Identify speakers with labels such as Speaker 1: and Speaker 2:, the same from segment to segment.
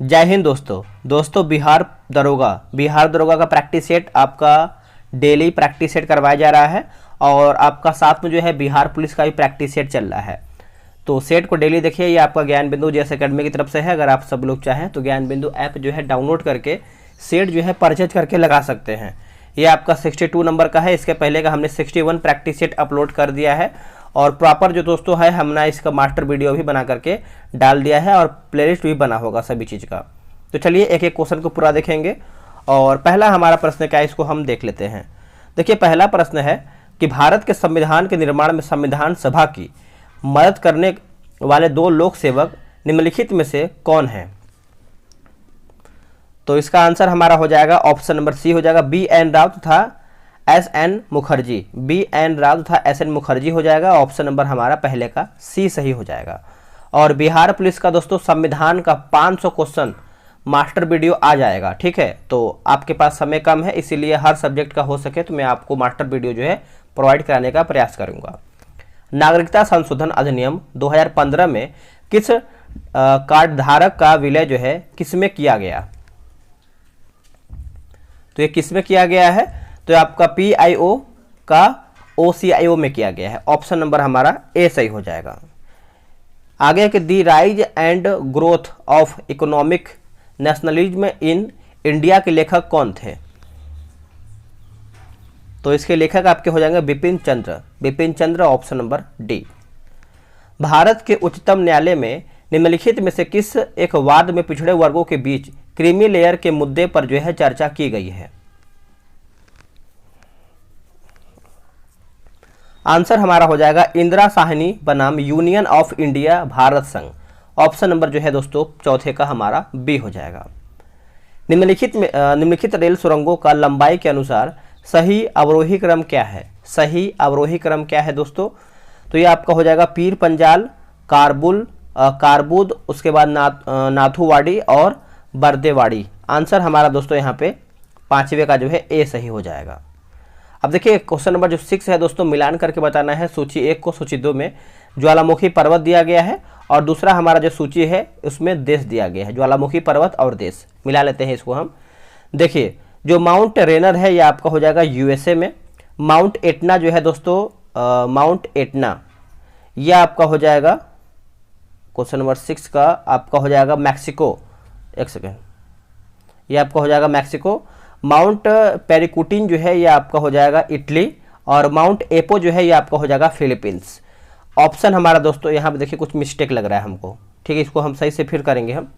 Speaker 1: जय हिंद दोस्तों बिहार दरोगा का प्रैक्टिस सेट आपका डेली प्रैक्टिस सेट करवाया जा रहा है और आपका साथ में जो है बिहार पुलिस का भी प्रैक्टिस सेट चल रहा है। तो सेट को डेली देखिए, ये आपका ज्ञान बिंदु जेएस एकेडमी की तरफ से है। अगर आप सब लोग चाहें तो ज्ञान बिंदु ऐप जो है डाउनलोड करके सेट जो है परचेज करके लगा सकते हैं। ये आपका 62 नंबर का है। इसके पहले का हमने 61 प्रैक्टिस सेट अपलोड कर दिया है और प्रॉपर जो दोस्तों है हमने इसका मास्टर वीडियो भी बना करके डाल दिया है और प्लेलिस्ट भी बना होगा सभी चीज़ का। तो चलिए एक एक क्वेश्चन को पूरा देखेंगे और पहला हमारा प्रश्न क्या है इसको हम देख लेते हैं। देखिए पहला प्रश्न है कि भारत के संविधान के निर्माण में संविधान सभा की मदद करने वाले दो लोक सेवक निम्नलिखित में से कौन हैं? तो इसका आंसर हमारा हो जाएगा ऑप्शन नंबर सी हो जाएगा, बी एन राव तथा S N Mukherjee. B N Rao तथा एस एन मुखर्जी हो जाएगा। ऑप्शन नंबर हमारा पहले का सी सही हो जाएगा। और बिहार पुलिस का दोस्तों संविधान का 500 क्वेश्चन मास्टर वीडियो आ जाएगा, ठीक है। तो आपके पास समय कम है, इसीलिए हर सब्जेक्ट का हो सके तो मैं आपको मास्टर वीडियो जो है प्रोवाइड कराने का प्रयास करूंगा। नागरिकता संशोधन अधिनियम 2015 में किस कार्ड धारक का विलय जो है किसमें किया गया? तो ये किसमें किया गया है? तो आपका PIO का OCIO में किया गया है। ऑप्शन नंबर हमारा ए सही हो जाएगा। आगे कि the rise and growth of economic nationalism in India के लेखक कौन थे? तो इसके लेखक आपके हो जाएंगे Bipin Chandra. Option number D. भारत के उच्चतम न्यायालय में निम्नलिखित में से किस एक वाद में पिछड़े वर्गों के बीच क्रीमी लेयर के मुद्दे पर जो है चर्चा की गई है? आंसर हमारा हो जाएगा इंदिरा साहनी बनाम यूनियन ऑफ इंडिया भारत संघ। ऑप्शन नंबर जो है दोस्तों चौथे का हमारा बी हो जाएगा। निम्नलिखित रेल सुरंगों का लंबाई के अनुसार सही अवरोही क्रम क्या है? सही अवरोही क्रम क्या है दोस्तों? तो ये आपका हो जाएगा पीर पंजाल, कारबूद, उसके बाद नाथुवाड़ी और बरदेवाड़ी। आंसर हमारा दोस्तों यहाँ पे पांचवे का जो है ए सही हो जाएगा। अब देखिए क्वेश्चन नंबर जो 6 है दोस्तों मिलान करके बताना है। सूची 1 को सूची 2 में ज्वालामुखी पर्वत दिया गया है और दूसरा हमारा जो सूची है उसमें देश दिया गया है। ज्वालामुखी पर्वत और देश मिला लेते हैं इसको हम। देखिए जो माउंट रेनर है ये आपका हो जाएगा USA में। माउंट एटना जो है दोस्तों माउंट एटना ये आपका हो जाएगा क्वेश्चन नंबर 6 का आपका हो जाएगा मैक्सिको। एक सेकेंड, ये आपका हो जाएगा मैक्सिको। माउंट पेरिकुटिन जो है ये आपका हो जाएगा इटली और माउंट एपो जो है ये आपका हो जाएगा फिलीपींस। ऑप्शन हमारा दोस्तों यहाँ पे देखिए कुछ मिस्टेक लग रहा है हमको, ठीक है, इसको हम सही से फिर करेंगे हम।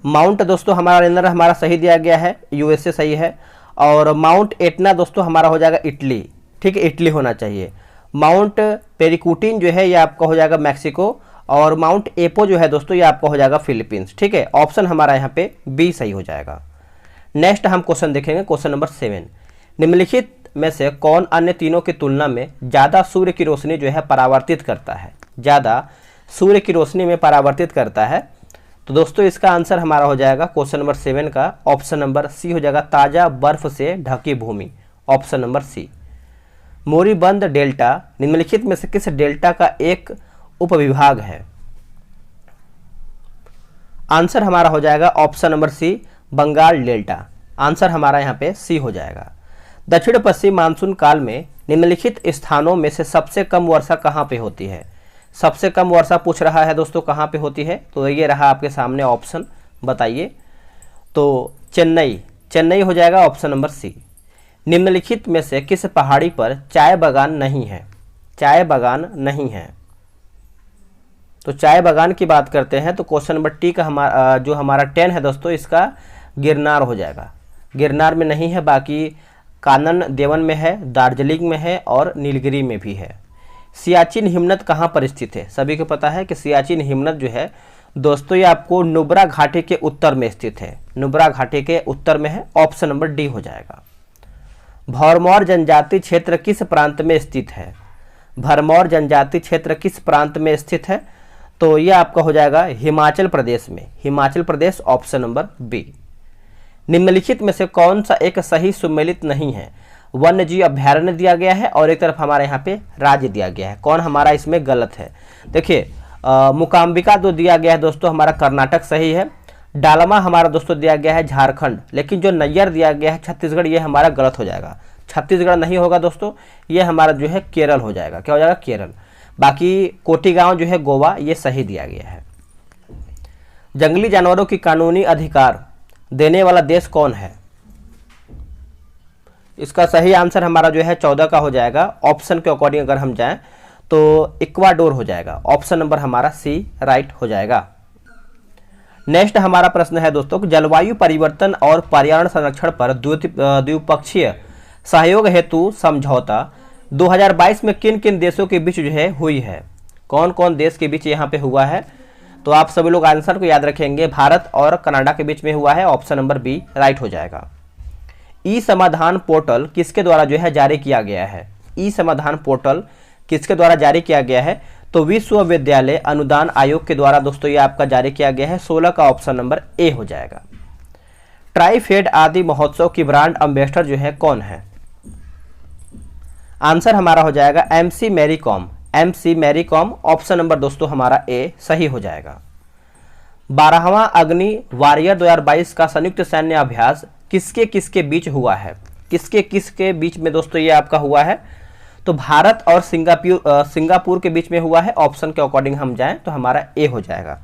Speaker 1: माउंट दोस्तों हमारा रेनर हमारा सही दिया गया है, USA सही है। और माउंट एटना दोस्तों हमारा हो जाएगा इटली, ठीक है, इटली होना चाहिए। माउंट पेरिकुटिन जो है ये आपका हो जाएगा मैक्सिको और माउंट एपो जो है दोस्तों ये आपका हो जाएगा फिलीपींस, ठीक है। ऑप्शन हमारा यहाँ पे बी सही हो जाएगा। नेक्स्ट हम क्वेश्चन देखेंगे क्वेश्चन नंबर 7। निम्नलिखित में से कौन अन्य तीनों की तुलना में ज़्यादा सूर्य की रोशनी जो है परावर्तित करता है? ज़्यादा सूर्य की रोशनी में परावर्तित करता है। तो दोस्तों इसका आंसर हमारा हो जाएगा क्वेश्चन नंबर 7 का ऑप्शन नंबर सी हो जाएगा, ताज़ा बर्फ से ढकी भूमि। Option number C. Moribund delta निम्नलिखित में से किस डेल्टा का एक उपविभाग है? आंसर हमारा हो जाएगा option number C, Bengal delta. Answer हमारा यहाँ पे सी हो जाएगा। दक्षिण पश्चिम मानसून काल में निम्नलिखित स्थानों में से सबसे कम वर्षा कहाँ पे होती है? सबसे कम वर्षा पूछ रहा है दोस्तों कहाँ पे होती है? तो ये रहा आपके सामने ऑप्शन, बताइए। तो चेन्नई हो जाएगा ऑप्शन नंबर सी। निम्नलिखित में से किस पहाड़ी पर चाय बागान नहीं है? चाय बागान नहीं है। तो चाय बागान की बात करते हैं तो क्वेश्चन नंबर टी का हमारा 10 है दोस्तों, इसका गिरनार हो जाएगा। गिरनार में नहीं है, बाकी कानन देवन में है, दार्जिलिंग में है और नीलगिरी में भी है। सियाचिन हिमनद कहाँ पर स्थित है? सभी को पता है कि सियाचिन हिमनद जो है दोस्तों ये आपको नुब्रा घाटी के उत्तर में स्थित है। नुब्रा घाटी के उत्तर में है। ऑप्शन नंबर डी हो जाएगा। भरमौर जनजाति क्षेत्र किस प्रांत में स्थित है? भरमौर जनजाति क्षेत्र किस प्रांत में स्थित है? तो ये आपका हो जाएगा हिमाचल प्रदेश में। Himachal Pradesh. Option number B. निम्नलिखित में से कौन सा एक सही सुमेलित नहीं है? वन्य जीव अभ्यारण्य दिया गया है और एक तरफ हमारे यहाँ पे राज्य दिया गया है। कौन हमारा इसमें गलत है? देखिए मुकाम्बिका जो दिया गया है दोस्तों हमारा कर्नाटक सही है। डालमा हमारा दोस्तों दिया गया है झारखंड, लेकिन जो नैयर दिया गया है छत्तीसगढ़, ये हमारा गलत हो जाएगा। छत्तीसगढ़ नहीं होगा दोस्तों, ये हमारा जो है केरल हो जाएगा। क्या हो जाएगा? केरल। बाकी कोटीगांव जो है गोवा, ये सही दिया गया है। जंगली जानवरों की कानूनी अधिकार देने वाला देश कौन है? इसका सही आंसर हमारा जो है 14 का हो जाएगा। ऑप्शन के अकॉर्डिंग अगर हम जाएं तो इक्वाडोर हो जाएगा। ऑप्शन नंबर हमारा सी राइट हो जाएगा। नेक्स्ट हमारा प्रश्न है दोस्तों, जलवायु परिवर्तन और पर्यावरण संरक्षण पर द्विपक्षीय सहयोग हेतु समझौता 2022 में किन किन देशों के बीच जो है हुई है? कौन कौन देश के बीच यहाँ पे हुआ है? तो आप सभी लोग आंसर को याद रखेंगे, भारत और कनाडा के बीच में हुआ है। ऑप्शन नंबर बी राइट हो जाएगा। ई समाधान पोर्टल किसके द्वारा जो है जारी किया गया है? ई समाधान पोर्टल किसके द्वारा जारी किया गया है? तो विश्वविद्यालय अनुदान आयोग के द्वारा दोस्तों ये आपका जारी किया गया है। 16 का ऑप्शन नंबर ए हो जाएगा। ट्राइफेड आदि महोत्सव की ब्रांड एम्बेसडर जो है कौन है? आंसर हमारा हो जाएगा MC Mary Kom. MC Mary Kom option number दोस्तों हमारा ए सही हो जाएगा। 12वां अग्नि वॉरियर 2022 का संयुक्त सैन्य अभ्यास किसके किसके बीच हुआ है? किसके किसके बीच में दोस्तों ये आपका हुआ है? तो भारत और सिंगापुर के बीच में हुआ है। ऑप्शन के अकॉर्डिंग हम जाएं तो हमारा ए हो जाएगा।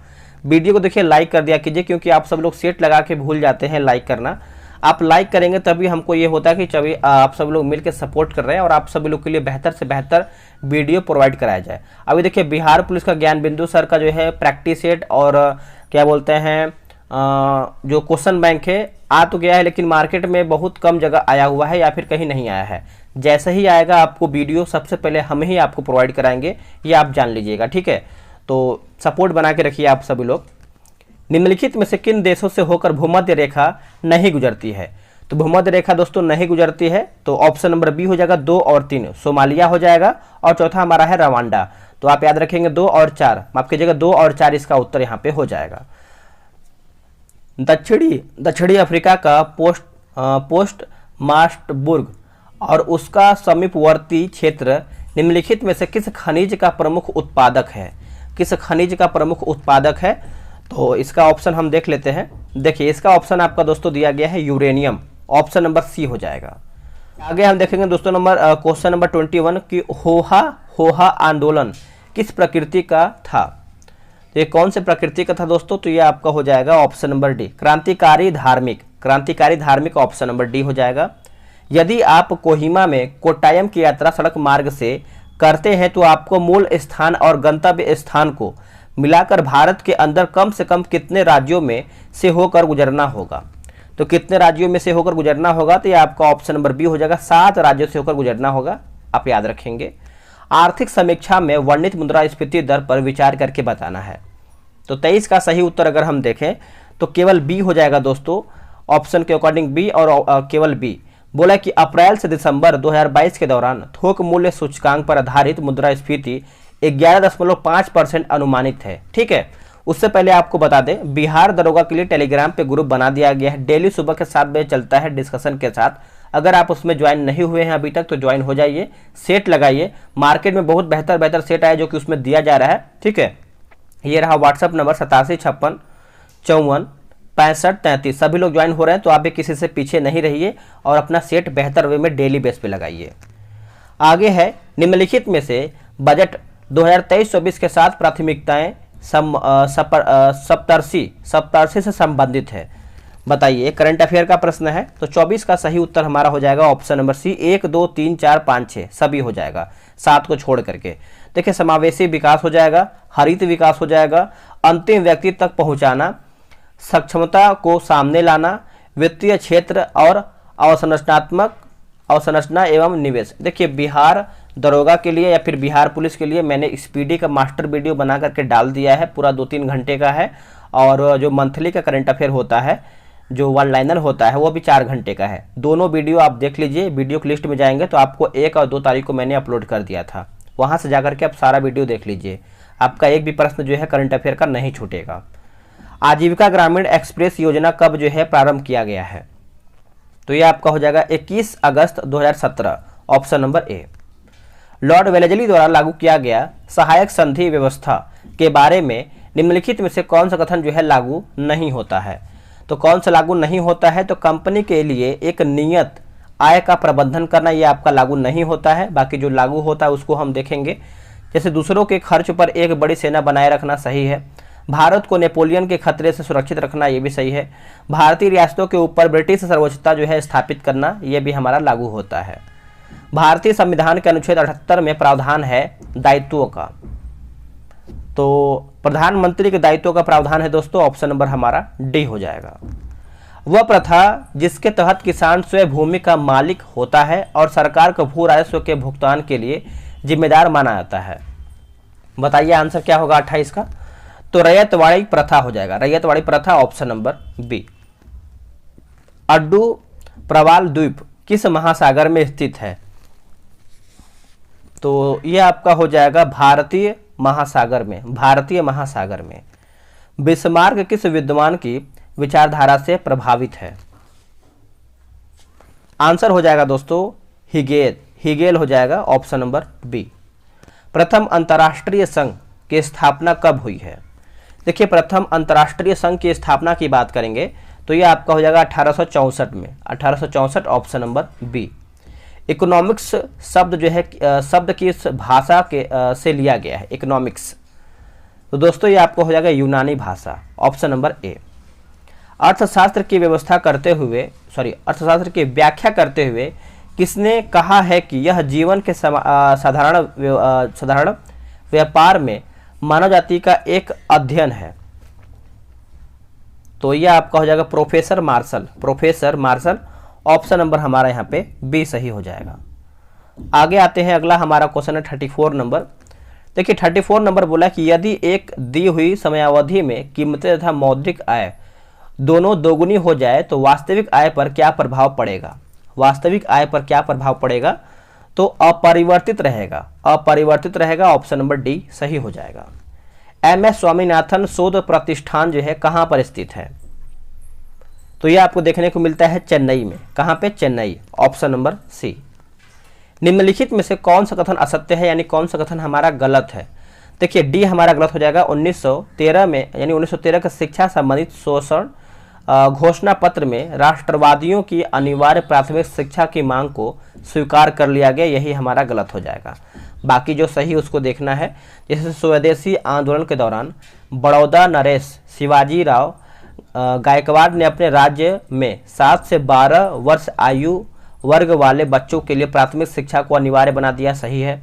Speaker 1: वीडियो को देखिए लाइक कर दिया कीजिए, क्योंकि आप सब लोग सेट लगा के भूल जाते हैं लाइक करना। आप लाइक करेंगे तभी हमको ये होता है कि चलिए आप सब लोग मिलकर सपोर्ट कर रहे हैं और आप सभी लोग के लिए बेहतर से बेहतर वीडियो प्रोवाइड कराया जाए। अभी देखिए बिहार पुलिस का ज्ञान बिंदु सर का जो है प्रैक्टिस सेट और क्या बोलते हैं जो क्वेश्चन बैंक है आ तो गया है, लेकिन मार्केट में बहुत कम जगह आया हुआ है या फिर कहीं नहीं आया है। जैसे ही आएगा आपको वीडियो सबसे पहले हम ही आपको प्रोवाइड कराएंगे, ये आप जान लीजिएगा, ठीक है। तो सपोर्ट बना के रखिए आप सभी लोग। निम्नलिखित में से किन देशों से होकर भूमध्य रेखा नहीं गुजरती है? तो भूमध्य रेखा दोस्तों नहीं गुजरती है, तो ऑप्शन नंबर बी हो जाएगा। 2 और 3 सोमालिया हो जाएगा और चौथा हमारा है रवांडा। तो आप याद रखेंगे 2 और 4, माफ कीजिएगा 2 और 4 इसका उत्तर यहाँ पे हो जाएगा। दक्षिणी अफ्रीका का पोस्ट मास्टबुर्ग और उसका समीपवर्ती क्षेत्र निम्नलिखित में से किस खनिज का प्रमुख उत्पादक है? किस खनिज का प्रमुख उत्पादक है? तो इसका ऑप्शन हम देख लेते हैं। देखिए इसका ऑप्शन आपका दोस्तों दिया गया है यूरेनियम। ऑप्शन नंबर सी हो जाएगा। आगे हम देखेंगे दोस्तों क्वेश्चन नंबर 21 कि होहा आंदोलन किस प्रकृति का था? तो ये कौन से प्रकृति का था दोस्तों? तो ये आपका हो जाएगा ऑप्शन नंबर डी क्रांतिकारी धार्मिक। क्रांतिकारी धार्मिक ऑप्शन नंबर डी हो जाएगा। यदि आप कोहिमा में कोट्टायम की यात्रा सड़क मार्ग से करते हैं तो आपको मूल स्थान और गंतव्य स्थान को मिलाकर भारत के अंदर कम से कम कितने राज्यों में से होकर गुजरना होगा? तो कितने राज्यों में से होकर गुजरना होगा? तो ये आपका ऑप्शन नंबर बी हो जाएगा। 7 राज्यों से होकर गुजरना होगा, आप याद रखेंगे। आर्थिक समीक्षा में वर्णित मुद्रास्फीति दर पर विचार करके बताना है। तो 23 का सही उत्तर अगर हम देखें तो केवल बी हो जाएगा दोस्तों। ऑप्शन के अकॉर्डिंग बी और केवल बी। बोला कि अप्रैल से दिसंबर 2022 के दौरान थोक मूल्य सूचकांक पर आधारित मुद्रास्फीति 11.5% अनुमानित है, ठीक है। उससे पहले आपको बता दें बिहार दरोगा के लिए टेलीग्राम पे ग्रुप बना दिया गया है। डेली सुबह के 7 बजे चलता है डिस्कशन के साथ। अगर आप उसमें ज्वाइन नहीं हुए हैं अभी तक तो ज्वाइन हो जाइए, सेट लगाइए। मार्केट में बहुत बेहतर सेट आए जो कि उसमें दिया जा रहा है, ठीक है। ये रहा व्हाट्सअप नंबर 8756546533। सभी लोग ज्वाइन हो रहे हैं तो आप भी किसी से पीछे नहीं रहिए और अपना सेट बेहतर वे में डेली बेस पे लगाइए। आगे है निम्नलिखित में से बजट 2023-24 के साथ प्राथमिकताएं सप्तर्षि से संबंधित है। बताइए, करंट अफेयर का प्रश्न है। तो 24 का सही उत्तर हमारा हो जाएगा ऑप्शन नंबर सी 1 2 3 4 5 6 सभी हो जाएगा, 7 को छोड़ करके। देखिए समावेशी विकास हो जाएगा, हरित विकास हो जाएगा, अंतिम व्यक्ति तक पहुंचाना, सक्षमता को सामने लाना, वित्तीय क्षेत्र और अवसंरचना एवं निवेश। देखिए बिहार दरोगा के लिए या फिर बिहार पुलिस के लिए मैंने स्पीडी का मास्टर वीडियो बना करके डाल दिया है, पूरा 2-3 घंटे का है। और जो मंथली का करंट अफेयर होता है, जो वन लाइनर होता है, वो भी 4 घंटे का है। दोनों वीडियो आप देख लीजिए। वीडियो की लिस्ट में जाएंगे तो आपको 1 और 2 तारीख को मैंने अपलोड कर दिया था, वहाँ से जाकर के आप सारा वीडियो देख लीजिए। आपका एक भी प्रश्न जो है करंट अफेयर का नहीं छूटेगा। आजीविका ग्रामीण एक्सप्रेस योजना कब जो है प्रारंभ किया गया है? तो ये आपका हो जाएगा 21 अगस्त 2017, ऑप्शन नंबर ए। लॉर्ड वेलेजली द्वारा लागू किया गया सहायक संधि व्यवस्था के बारे में निम्नलिखित में से कौन सा कथन जो है लागू नहीं होता है? तो कौन सा लागू नहीं होता है? तो कंपनी के लिए एक नियत आय का प्रबंधन करना, ये आपका लागू नहीं होता है। बाकी जो लागू होता है उसको हम देखेंगे। जैसे दूसरों के खर्च पर एक बड़ी सेना बनाए रखना सही है। भारत को नेपोलियन के खतरे से सुरक्षित रखना, ये भी सही है। भारतीय रियासतों के ऊपर ब्रिटिश सर्वोच्चता जो है स्थापित करना, ये भी हमारा लागू होता है। भारतीय संविधान के अनुच्छेद 78 में प्रावधान है दायित्वों का। तो प्रधानमंत्री के दायित्वों का प्रावधान है दोस्तों, ऑप्शन नंबर हमारा डी हो जाएगा। वह प्रथा जिसके तहत किसान स्वयं भूमि का मालिक होता है और सरकार को भू राजस्व के भुगतान के लिए जिम्मेदार माना जाता है। बताइए आंसर क्या होगा 28 का? तो रैयतवाड़ी प्रथा हो जाएगा। रैयतवाड़ी प्रथा ऑप्शन नंबर बी। अड्डू प्रवाल द्वीप किस महासागर में स्थित है? तो यह आपका हो जाएगा भारतीय महासागर में। भारतीय महासागर में। बिस्मार्क किस विद्वान की विचारधारा से प्रभावित है? आंसर हो जाएगा दोस्तों हिगेल। हिगेल हो जाएगा ऑप्शन नंबर बी। प्रथम अंतर्राष्ट्रीय संघ की स्थापना कब हुई है? देखिए प्रथम अंतर्राष्ट्रीय संघ की स्थापना की बात करेंगे तो यह आपका हो जाएगा 1864 में। 1864 ऑप्शन नंबर बी। इकोनॉमिक्स शब्द जो है शब्द की इस भाषा के से लिया गया है, इकोनॉमिक्स। तो दोस्तों ये आपको हो जाएगा यूनानी भाषा, ऑप्शन नंबर ए। अर्थशास्त्र की व्यवस्था करते हुए अर्थशास्त्र की व्याख्या करते हुए किसने कहा है कि यह जीवन के साधारण व्यापार में मानव जाति का एक अध्ययन है? तो यह आपका हो जाएगा professor Marshall. Professor Marshall option number हमारा यहाँ पे बी सही हो जाएगा। आगे आते हैं, अगला हमारा क्वेश्चन है 34 नंबर। देखिए 34 नंबर बोला कि यदि एक दी हुई समयावधि में कीमतें तथा मौद्रिक आय दोनों दोगुनी हो जाए तो वास्तविक आय पर क्या प्रभाव पड़ेगा? वास्तविक आय पर क्या प्रभाव पड़ेगा? तो अपरिवर्तित रहेगा। अपरिवर्तित रहेगा, ऑप्शन नंबर डी सही हो जाएगा। एमएस स्वामीनाथन शोध प्रतिष्ठान जो है कहाँ पर स्थित है? तो यह आपको देखने को मिलता है चेन्नई में। कहाँ पे? Chennai, option number C. निम्नलिखित में से कौन सा कथन असत्य है, यानी कौन सा कथन हमारा गलत है? देखिए डी हमारा गलत हो जाएगा। 1913 में, यानी 1913 का शिक्षा संबंधित शोषण घोषणा पत्र में राष्ट्रवादियों की अनिवार्य प्राथमिक शिक्षा की मांग को स्वीकार कर लिया गया, यही हमारा गलत हो जाएगा। बाकी जो सही उसको देखना है। जैसे स्वदेशी आंदोलन के दौरान बड़ौदा नरेश शिवाजी राव गायकवाड़ ने अपने राज्य में 7 से 12 वर्ष आयु वर्ग वाले बच्चों के लिए प्राथमिक शिक्षा को अनिवार्य बना दिया, सही है।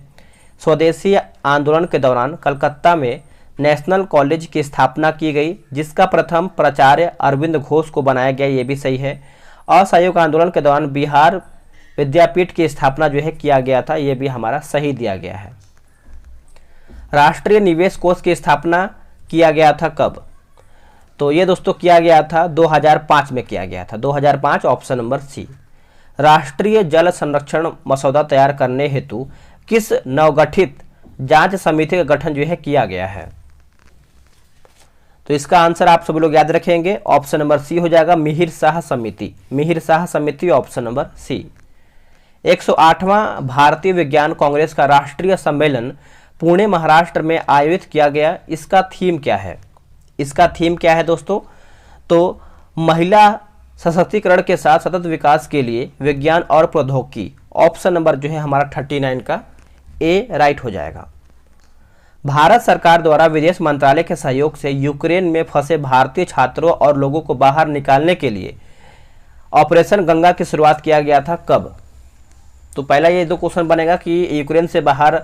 Speaker 1: स्वदेशी आंदोलन के दौरान कलकत्ता में नेशनल कॉलेज की स्थापना की गई, जिसका प्रथम प्राचार्य अरविंद घोष को बनाया गया, ये भी सही है। असहयोग आंदोलन के दौरान बिहार विद्यापीठ की स्थापना जो है किया गया था, ये भी हमारा सही दिया गया है। राष्ट्रीय निवेश कोष की स्थापना किया गया था कब? तो ये दोस्तों किया गया था 2005 में किया गया था। 2005 ऑप्शन नंबर सी। राष्ट्रीय जल संरक्षण मसौदा तैयार करने हेतु किस नवगठित जांच समिति का गठन जो है किया गया है? तो इसका आंसर आप सभी लोग याद रखेंगे, ऑप्शन नंबर सी हो जाएगा मिहिर शाह समिति। मिहिर शाह समिति ऑप्शन नंबर सी। 108वां भारतीय विज्ञान कांग्रेस का राष्ट्रीय सम्मेलन पुणे महाराष्ट्र में आयोजित किया गया, इसका थीम क्या है? इसका थीम क्या है दोस्तों? तो महिला सशक्तिकरण के साथ सतत विकास के लिए विज्ञान और प्रौद्योगिकी, ऑप्शन नंबर जो है हमारा 39 का ए राइट हो जाएगा। भारत सरकार द्वारा विदेश मंत्रालय के सहयोग से यूक्रेन में फंसे भारतीय छात्रों और लोगों को बाहर निकालने के लिए ऑपरेशन गंगा की शुरुआत किया गया था कब? तो पहला ये दो क्वेश्चन बनेगा कि यूक्रेन से बाहर,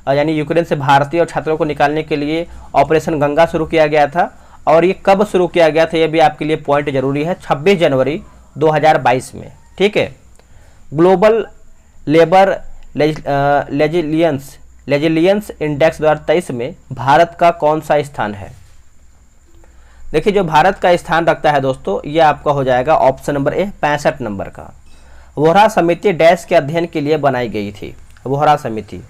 Speaker 1: यानी यूक्रेन से भारतीय और छात्रों को निकालने के लिए ऑपरेशन गंगा शुरू किया गया था, और ये कब शुरू किया गया था, ये भी आपके लिए पॉइंट जरूरी है। 26 जनवरी 2022 में, ठीक है। ग्लोबल लेबर रेजिलियंस इंडेक्स 2023 में भारत का कौन सा स्थान है? देखिए जो भारत का स्थान रखता है दोस्तों, ये आपका हो जाएगा ऑप्शन नंबर ए 65 नंबर का। वोहरा समिति डैश के अध्ययन के लिए बनाई गई थी? वोहरा समिति,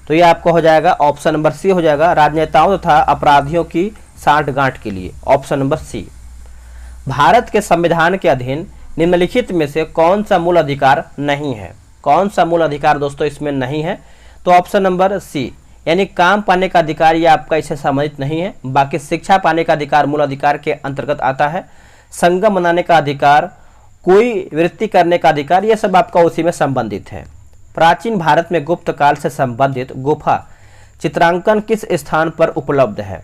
Speaker 1: तो ये आपका हो जाएगा ऑप्शन नंबर सी हो जाएगा, राजनेताओं तथा अपराधियों की साठगांठ के लिए, ऑप्शन नंबर सी। भारत के संविधान के अधीन निम्नलिखित में से कौन सा मूल अधिकार नहीं है? कौन सा मूल अधिकार दोस्तों इसमें नहीं है? तो ऑप्शन नंबर सी, यानी काम पाने का अधिकार ये आपका इससे संबंधित नहीं है। बाकी शिक्षा पाने का अधिकार मूल अधिकार के अंतर्गत आता है। संगम बनाने का अधिकार, कोई वृत्ति करने का अधिकार, ये सब आपका उसी में संबंधित है। प्राचीन भारत में गुप्त काल से संबंधित गुफा चित्रांकन किस स्थान पर उपलब्ध है?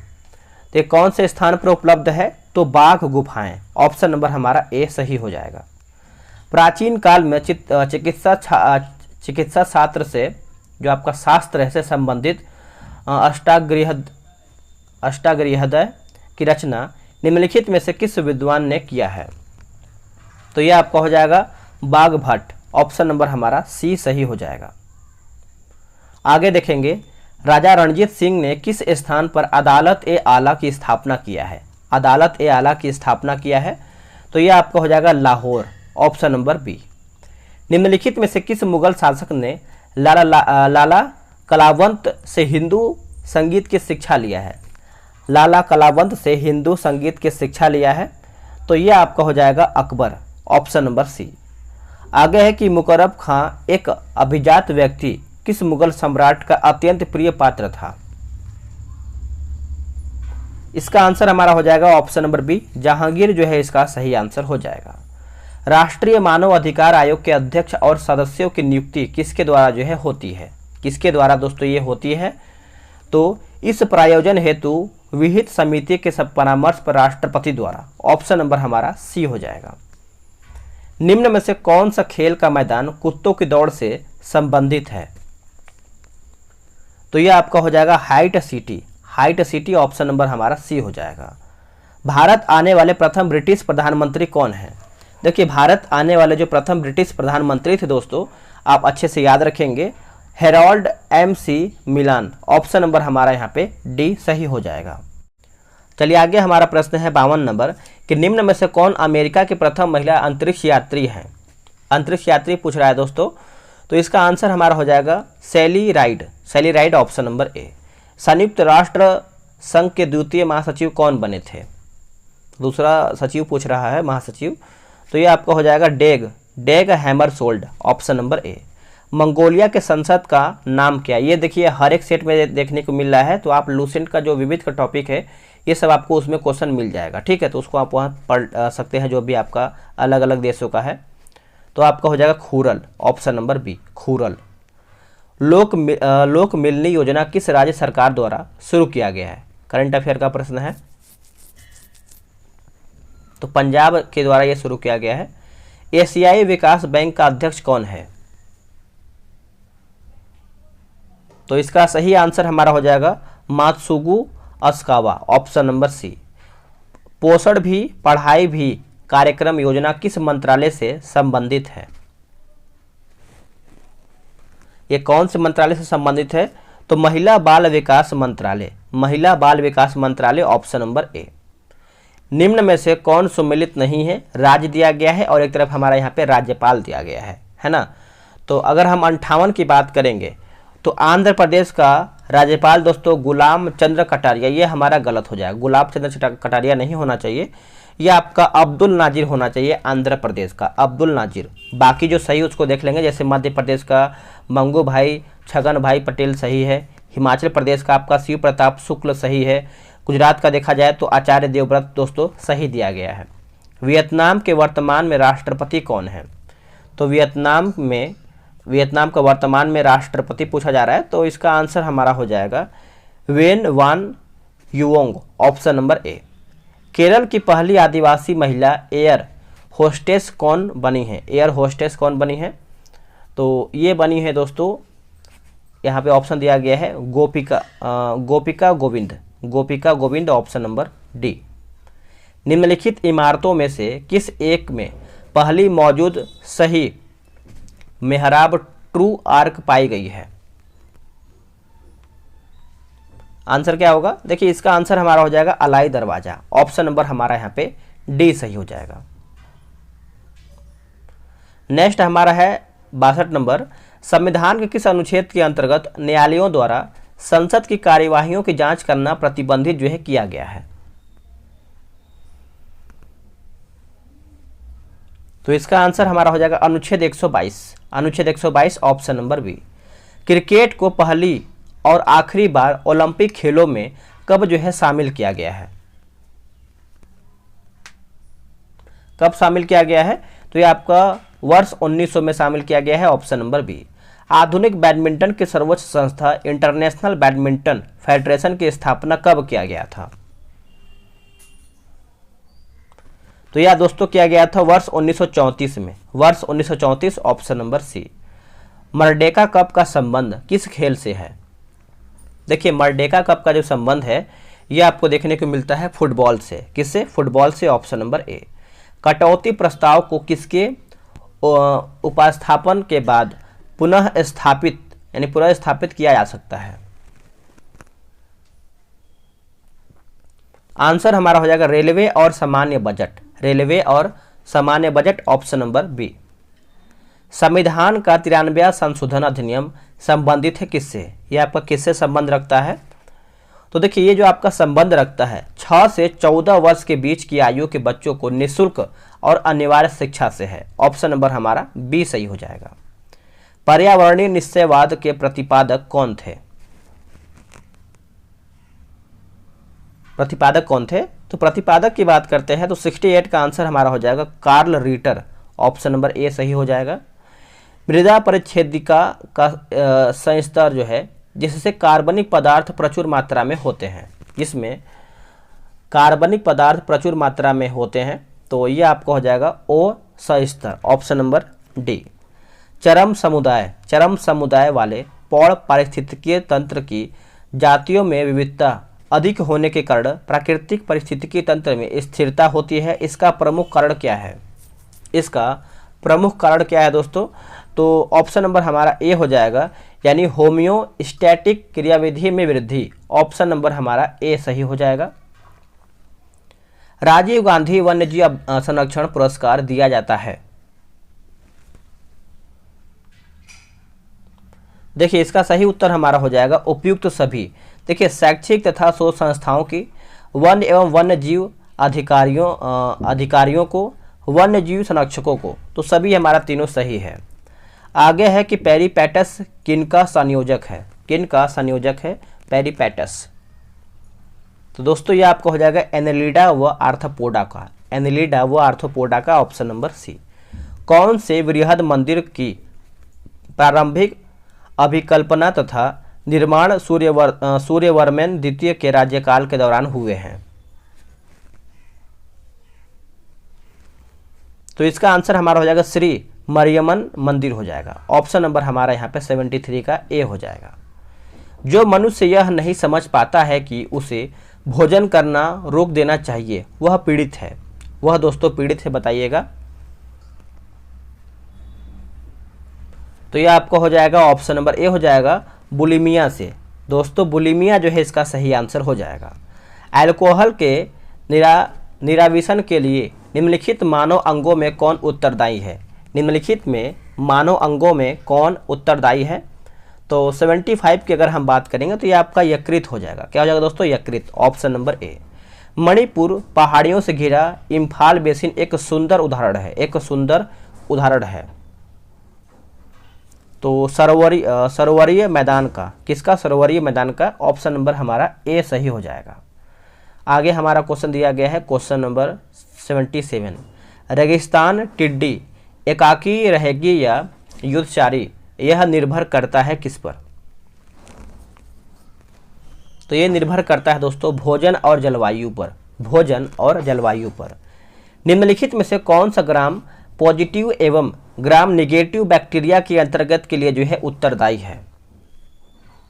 Speaker 1: तो कौन से स्थान पर उपलब्ध है? तो बाघ गुफाएं। ऑप्शन नंबर हमारा ए सही हो जाएगा। प्राचीन काल में चिकित्सा शास्त्र से जो आपका शास्त्र है से संबंधित अष्टागृहदय की रचना निम्नलिखित में से किस विद्वान ने किया है? तो यह आपका हो जाएगा बाघभट्ट। ऑप्शन नंबर हमारा सी सही हो जाएगा। आगे देखेंगे, राजा रणजीत सिंह ने किस स्थान पर अदालत-ए-आला की स्थापना किया है? अदालत-ए-आला की स्थापना किया है, तो यह आपका हो जाएगा लाहौर। Option number B. निम्नलिखित में से किस मुगल शासक ने लाला कलावंत से हिंदू संगीत की शिक्षा लिया है? लाला कलावंत से हिंदू संगीत की शिक्षा लिया है, तो यह आपका हो जाएगा अकबर। ऑप्शन नंबर सी। आगे है कि मुकर्रब खां एक अभिजात व्यक्ति किस मुगल सम्राट का अत्यंत प्रिय पात्र था? इसका आंसर हमारा हो जाएगा ऑप्शन नंबर बी, जहांगीर जो है इसका सही आंसर हो जाएगा। राष्ट्रीय मानव अधिकार आयोग के अध्यक्ष और सदस्यों की नियुक्ति किसके द्वारा जो है होती है? किसके द्वारा दोस्तों ये होती है? तो इस प्रायोजन हेतु विहित समिति के सब परामर्श पर राष्ट्रपति द्वारा। ऑप्शन नंबर हमारा सी हो जाएगा। निम्न में से कौन सा खेल का मैदान कुत्तों की दौड़ से संबंधित है? तो यह आपका हो जाएगा height city. Height city option number हमारा सी हो जाएगा। भारत आने वाले प्रथम ब्रिटिश प्रधानमंत्री कौन है? देखिए, भारत आने वाले जो प्रथम ब्रिटिश प्रधानमंत्री थे दोस्तों, आप अच्छे से याद रखेंगे, हेरोल्ड MC मिलान। ऑप्शन नंबर हमारा यहाँ पे डी सही हो जाएगा। चलिए आगे हमारा प्रश्न है 52 नंबर कि निम्न में से कौन अमेरिका की प्रथम महिला अंतरिक्ष यात्री है? अंतरिक्ष यात्री पूछ रहा है दोस्तों, तो इसका आंसर हमारा हो जाएगा Sally Ride. Sally Ride option number A. संयुक्त राष्ट्र संघ के द्वितीय महासचिव कौन बने थे? दूसरा सचिव पूछ रहा है, महासचिव, तो ये आपका हो जाएगा Dag Hammarskjold. Option number A. Mongolia के संसद का नाम क्या? ये देखिए हर एक सेट में देखने को मिल रहा है, तो आप लूसेंट का जो विविध का टॉपिक है ये सब आपको उसमें क्वेश्चन मिल जाएगा, ठीक है, तो उसको आप वहाँ पढ़ सकते हैं, जो भी आपका अलग अलग देशों का है। तो आपका हो जाएगा Khural. Option number B Khural. Lok Milni योजना किस राज्य सरकार द्वारा शुरू किया गया है? करंट अफेयर का प्रश्न है, तो पंजाब के द्वारा यह शुरू किया गया है। एशियाई विकास बैंक का अध्यक्ष कौन है? तो इसका सही आंसर हमारा हो जाएगा मात्सुगु अस्कावा। ऑप्शन नंबर सी। पोषण भी पढ़ाई भी कार्यक्रम योजना किस मंत्रालय से संबंधित है? ये कौन से मंत्रालय से संबंधित है? तो महिला बाल विकास मंत्रालय। महिला बाल विकास मंत्रालय ऑप्शन नंबर ए। निम्न में से कौन सुमेलित नहीं है? राज्य दिया गया है और एक तरफ हमारा यहाँ पे राज्यपाल दिया गया है ना। तो अगर हम 58 की बात करेंगे तो आंध्र प्रदेश का राज्यपाल दोस्तों गुलाम चंद्र कटारिया, ये हमारा गलत हो जाएगा। गुलाम चंद्र कटारिया नहीं होना चाहिए, ये आपका अब्दुल नाजिर होना चाहिए, आंध्र प्रदेश का अब्दुल नाजिर। बाकी जो सही उसको देख लेंगे, जैसे मध्य प्रदेश का मंगू भाई छगन भाई पटेल सही है, हिमाचल प्रदेश का आपका शिव प्रताप शुक्ल सही है, गुजरात का देखा जाए तो आचार्य देवव्रत दोस्तों सही दिया गया है। वियतनाम के वर्तमान में राष्ट्रपति कौन है? तो वियतनाम का वर्तमान में राष्ट्रपति पूछा जा रहा है, तो इसका आंसर हमारा हो जाएगा Wen Wan Yong. Option number A. Kerala की पहली आदिवासी महिला एयर होस्टेस कौन बनी है? एयर होस्टेस कौन बनी है? तो ये बनी है दोस्तों, यहाँ पे ऑप्शन दिया गया है गोपिका गोविंद। Option number D. निम्नलिखित इमारतों में से किस एक में पहली मौजूद सही मेहराब ट्रू आर्क पाई गई है? आंसर क्या होगा? देखिए इसका आंसर हमारा हो जाएगा अलाई दरवाजा। ऑप्शन नंबर हमारा यहाँ पे डी सही हो जाएगा। नेक्स्ट हमारा है 62 नंबर, संविधान के किस अनुच्छेद के अंतर्गत न्यायालयों द्वारा संसद की कार्यवाहियों की जांच करना प्रतिबंधित जो है किया गया है? तो इसका आंसर हमारा हो जाएगा अनुच्छेद 122। अनुच्छेद 122 ऑप्शन नंबर बी। क्रिकेट को पहली और आखिरी बार ओलंपिक खेलों में कब जो है शामिल किया गया है? कब शामिल किया गया है? तो ये आपका वर्ष 1900 में शामिल किया गया है, ऑप्शन नंबर बी। आधुनिक बैडमिंटन की सर्वोच्च संस्था इंटरनेशनल बैडमिंटन फेडरेशन की स्थापना कब किया गया था? तो यह दोस्तों किया गया था वर्ष 1934 में, वर्ष 1934, option number C. Merdeka cup का संबंध किस खेल से है? देखिए मर्डेका कप का जो संबंध है यह आपको देखने को मिलता है फुटबॉल से। किससे? फुटबॉल से, ऑप्शन नंबर ए। कटौती प्रस्ताव को किसके उपस्थापन के बाद पुनः स्थापित यानी पुनः स्थापित किया जा सकता है? आंसर हमारा हो जाएगा रेलवे और सामान्य बजट, रेलवे और सामान्य बजट, ऑप्शन नंबर बी। संविधान का 93वां संशोधन अधिनियम संबंधित है किससे? यह आपका किससे संबंध रखता है? तो देखिए ये जो आपका संबंध रखता है 6 से 14 वर्ष के बीच की आयु के बच्चों को निःशुल्क और अनिवार्य शिक्षा से है, ऑप्शन नंबर हमारा बी सही हो जाएगा। पर्यावरणीय निश्चयवाद के प्रतिपादक कौन थे? प्रतिपादक कौन थे? तो प्रतिपादक की बात करते हैं तो 68 का आंसर हमारा हो जाएगा Carl Ritter, option number A सही हो जाएगा। मृदा परिच्छेदिका का संस्तर जो है जिससे कार्बनिक पदार्थ प्रचुर मात्रा में होते हैं, जिसमें कार्बनिक पदार्थ प्रचुर मात्रा में होते हैं, तो ये आपको हो जाएगा ओ संस्तर, ऑप्शन नंबर डी। चरम समुदाय वाले पौड़ पारिस्थितिकीय तंत्र की जातियों में विविधता अधिक होने के कारण प्राकृतिक पारिस्थितिकीय तंत्र में स्थिरता होती है। इसका प्रमुख कारण क्या है? इसका प्रमुख कारण क्या है दोस्तों? तो ऑप्शन नंबर हमारा ए हो जाएगा, यानी होम्योस्टैटिक क्रियाविधि में वृद्धि, ऑप्शन नंबर हमारा ए सही हो जाएगा। राजीव गांधी वन्यजीव संरक्षण पुरस्कार दिया जाता है। देखिए इसका सही उत्तर हमारा हो जाएगा उपयुक्त सभी। देखिए शैक्षिक तथा शोध संस्थाओं की, वन्य एवं वन्य जीव अधिकारियों को, वन्य जीव संरक्षकों को, तो सभी हमारा तीनों सही है। आगे है कि पेरिपेटस किनका संयोजक है? किनका संयोजक है पेरिपेटस? तो दोस्तों ये आपको हो जाएगा एनेलिडा व आर्थ्रोपोडा का, एनेलिडा व आर्थ्रोपोडा का, ऑप्शन नंबर सी। कौन से वृहद मंदिर की प्रारंभिक अभिकल्पना तथा निर्माण सूर्यवर्मन द्वितीय के राज्यकाल के दौरान हुए हैं? तो इसका आंसर हमारा हो जाएगा श्री मरियमन मंदिर हो जाएगा, ऑप्शन नंबर हमारा यहाँ पे 73 का ए हो जाएगा। जो मनुष्य यह नहीं समझ पाता है कि उसे भोजन करना रोक देना चाहिए वह पीड़ित है, वह दोस्तों पीड़ित है, बताइएगा। तो यह आपको हो जाएगा ऑप्शन नंबर ए हो जाएगा बुलिमिया से। दोस्तों बुलिमिया जो है इसका सही आंसर हो जाएगा। अल्कोहल के निराविशन के लिए निम्नलिखित मानव अंगों में कौन उत्तरदायी है? निम्नलिखित में मानव अंगों में कौन उत्तरदायी है? तो 75 की अगर हम बात करेंगे तो ये आपका यकृत हो जाएगा। क्या हो जाएगा दोस्तों? यकृत, ऑप्शन नंबर ए। मणिपुर पहाड़ियों से घिरा इम्फाल बेसिन एक सुंदर उदाहरण है, एक सुंदर उदाहरण है। तो सरोवरीय मैदान का, किसका? सरोवरीय मैदान का, ऑप्शन नंबर हमारा ए सही हो जाएगा। आगे हमारा क्वेश्चन दिया गया है क्वेश्चन नंबर 77। रेगिस्तान टिड्डी एकाकी रहेगी या युद्धचारी, यह निर्भर करता है किस पर? तो ये निर्भर करता है दोस्तों भोजन और जलवायु पर, भोजन और जलवायु पर। निम्नलिखित में से कौन सा ग्राम पॉजिटिव एवं ग्राम निगेटिव बैक्टीरिया के अंतर्गत के लिए जो है उत्तरदायी है?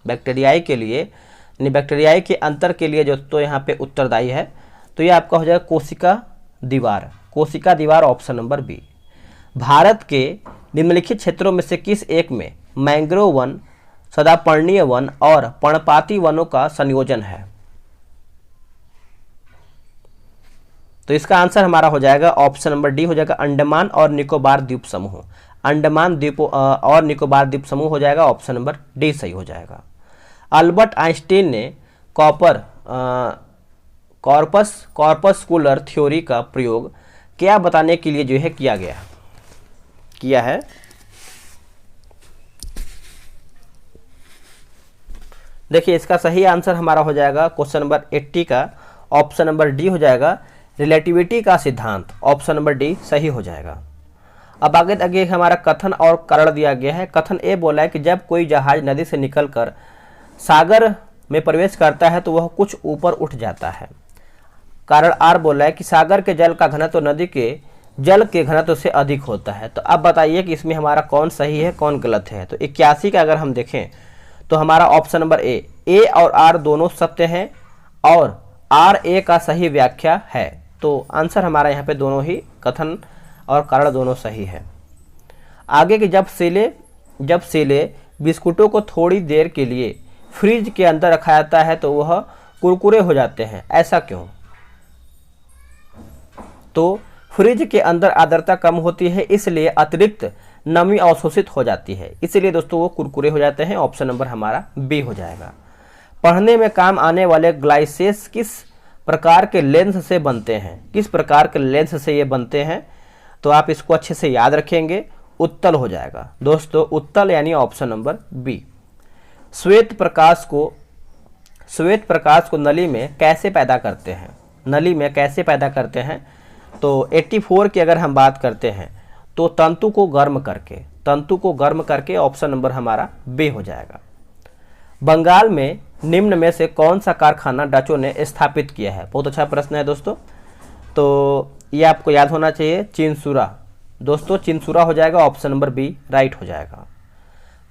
Speaker 1: बैक्टीरियाई के लिए, यानी बैक्टीरियाई के अंतर के लिए जो तो यहाँ पे उत्तरदायी है, तो ये आपका हो जाएगा कोशिका दीवार, कोशिका दीवार, ऑप्शन नंबर बी। भारत के निम्नलिखित क्षेत्रों में से किस एक में मैंग्रोव वन, सदापर्णीय वन और पर्णपाती वनों का संयोजन है? तो इसका आंसर हमारा हो जाएगा ऑप्शन नंबर डी हो जाएगा अंडमान और निकोबार द्वीप समूह, अंडमान द्वीप और निकोबार द्वीप समूह हो जाएगा, ऑप्शन नंबर डी सही हो जाएगा। अल्बर्ट आइंस्टीन ने कॉर्पस्कुलर थ्योरी का प्रयोग क्या बताने के लिए जो है किया है? देखिए इसका सही आंसर हमारा हो जाएगा क्वेश्चन नंबर 80 का ऑप्शन नंबर डी हो जाएगा, रिलेटिविटी का सिद्धांत। ऑप्शन नंबर डी सही हो जाएगा। अब आगे हमारा कथन और कारण दिया गया है। कथन ए बोला है कि जब कोई जहाज नदी से निकलकर सागर में प्रवेश करता है तो वह कुछ ऊपर उठ जाता है। कारण आर बोला है कि सागर के जल का घनत्व नदी के जल के घनत्व से अधिक होता है। तो अब बताइए कि इसमें हमारा कौन सही है कौन गलत है। तो 81 का अगर हम देखें तो हमारा ऑप्शन नंबर ए और आर दोनों सत्य हैं और आर ए का सही व्याख्या है। तो आंसर हमारा यहाँ पे दोनों ही कथन और कारण दोनों सही है। आगे कि जब सेले बिस्कुटों को थोड़ी देर के लिए फ्रिज के अंदर रखा जाता है तो वह कुरकुरे हो जाते हैं, ऐसा क्यों? तो फ्रिज के अंदर आर्द्रता कम होती है, इसलिए अतिरिक्त नमी अवशोषित हो जाती है, इसलिए दोस्तों वो कुरकुरे हो जाते हैं। ऑप्शन नंबर हमारा बी हो जाएगा। पढ़ने में काम आने वाले ग्लाइसेस किस प्रकार के लेंस से बनते हैं? किस प्रकार के लेंस से ये बनते हैं? तो आप इसको अच्छे से याद रखेंगे, उत्तल हो जाएगा दोस्तों, उत्तल यानी ऑप्शन नंबर बी। श्वेत प्रकाश को नली में कैसे पैदा करते हैं? नली में कैसे पैदा करते हैं? तो 84 की अगर हम बात करते हैं तो तंतु को गर्म करके ऑप्शन नंबर हमारा बी हो जाएगा। बंगाल में निम्न में से कौन सा कारखाना डचों ने स्थापित किया है? बहुत अच्छा प्रश्न है दोस्तों, तो ये आपको याद होना चाहिए, चिंसुरा। दोस्तों चिंसुरा हो जाएगा, ऑप्शन नंबर बी राइट हो जाएगा।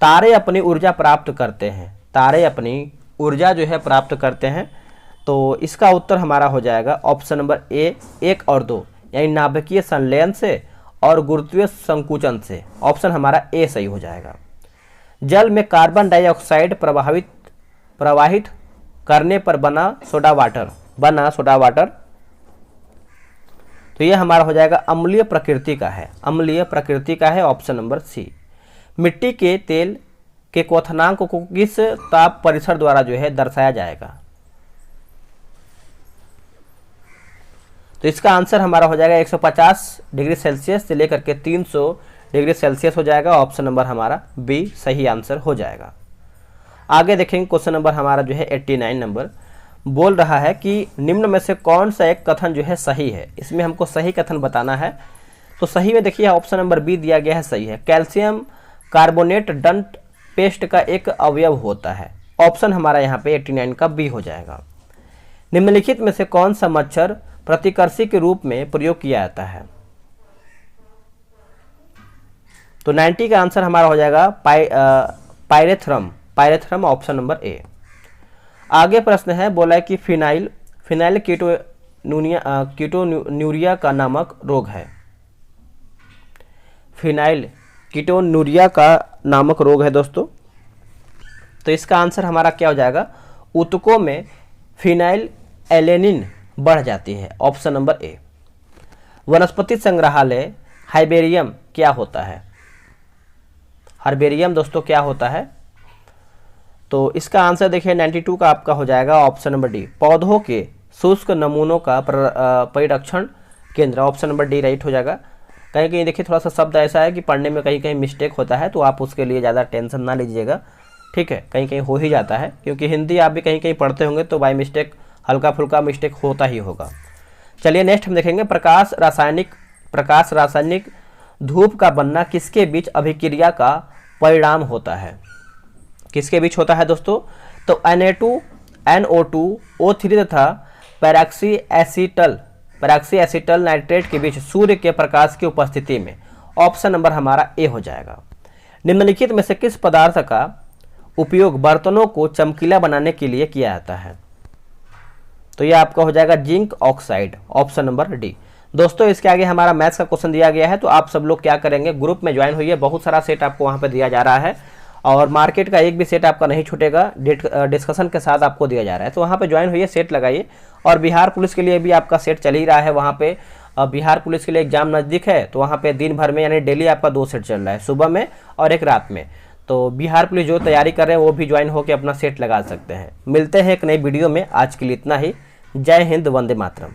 Speaker 1: तारे अपनी ऊर्जा प्राप्त करते हैं, तारे अपनी ऊर्जा जो है प्राप्त करते हैं, तो इसका उत्तर हमारा हो जाएगा ऑप्शन नंबर ए 1 और 2 यानी नाभिकीय संलयन से और गुरुत्वीय संकुचन से। ऑप्शन हमारा ए सही हो जाएगा। जल में कार्बन डाइऑक्साइड प्रवाहित करने पर बना सोडा वाटर, तो यह हमारा हो जाएगा अम्लीय प्रकृति का है, ऑप्शन नंबर सी। मिट्टी के तेल के क्वथनांक को किस ताप परिसर द्वारा जो है दर्शाया जाएगा? तो इसका आंसर हमारा हो जाएगा 150 डिग्री सेल्सियस से लेकर के 300 डिग्री सेल्सियस हो जाएगा। ऑप्शन नंबर हमारा बी सही आंसर हो जाएगा। आगे देखेंगे क्वेश्चन नंबर हमारा जो है 89 नंबर बोल रहा है कि निम्न में से कौन सा एक कथन जो है सही है? इसमें हमको सही कथन बताना है। तो सही में देखिए ऑप्शन नंबर बी दिया गया है, सही है। कैल्शियम कार्बोनेट दंत पेस्ट का एक अवयव होता है। ऑप्शन हमारा यहाँ पे 89 का बी हो जाएगा। निम्नलिखित में से कौन सा मच्छर प्रतिकर्षी के रूप में प्रयोग किया जाता है? तो 90 का आंसर हमारा हो जाएगा पायरेथ्रम, ऑप्शन नंबर ए। आगे प्रश्न है, बोला है कि फिनाइल कीटोन्यूरिया का नामक रोग है। फिनाइल कीटोन्यूरिया का नामक रोग है दोस्तों, तो इसका आंसर हमारा क्या हो जाएगा? ऊतकों में फिनाइल एलेनिन बढ़ जाती है। ऑप्शन नंबर ए। वनस्पति संग्रहालय हाइबेरियम क्या होता है? हर्बेरियम दोस्तों क्या होता है? तो इसका आंसर देखिए 92 का आपका हो जाएगा ऑप्शन नंबर डी, पौधों के शुष्क नमूनों का परिरक्षण केंद्र। ऑप्शन नंबर डी राइट हो जाएगा। कहीं कहीं देखिए थोड़ा सा शब्द ऐसा है कि पढ़ने में कहीं कहीं मिस्टेक होता है, तो आप उसके लिए ज़्यादा टेंशन ना लीजिएगा, ठीक है। कहीं कहीं हो ही जाता है, क्योंकि हिंदी आप भी कहीं कहीं पढ़ते होंगे तो बाय मिस्टेक हल्का फुल्का मिस्टेक होता ही होगा। चलिए नेक्स्ट हम देखेंगे प्रकाश रासायनिक धूप का बनना किसके बीच अभिक्रिया का परिणाम होता है? किसके बीच होता है दोस्तों? तो Na2 NO2 O3 तथा पैराक्सी एसिटल नाइट्रेट के बीच सूर्य के प्रकाश की उपस्थिति में। ऑप्शन नंबर हमारा ए हो जाएगा। निम्नलिखित में से किस पदार्थ का उपयोग बर्तनों को चमकीला बनाने के लिए किया जाता है? तो यह आपका हो जाएगा zinc oxide. Option number D. दोस्तों इसके आगे हमारा मैथ्स का क्वेश्चन दिया गया है, तो आप सब लोग क्या करेंगे, ग्रुप में ज्वाइन होइए। बहुत सारा सेट आपको वहाँ पे दिया जा रहा है और मार्केट का एक भी सेट आपका नहीं छूटेगा, डिस्कशन के साथ आपको दिया जा रहा है। तो वहाँ पे ज्वाइन होइए, सेट लगाइए। और बिहार पुलिस के लिए भी आपका सेट चल ही रहा है। वहाँ पे बिहार पुलिस के लिए एग्जाम नज़दीक है, तो वहाँ पे दिन भर में यानी डेली आपका 2 सेट चल रहा है, सुबह में और एक रात में। तो बिहार पुलिस जो तैयारी कर रहे हैं वो भी ज्वाइन होकर अपना सेट लगा सकते हैं। मिलते हैं एक नई वीडियो में, आज के लिए इतना ही। जय हिंद, वंदे मातरम।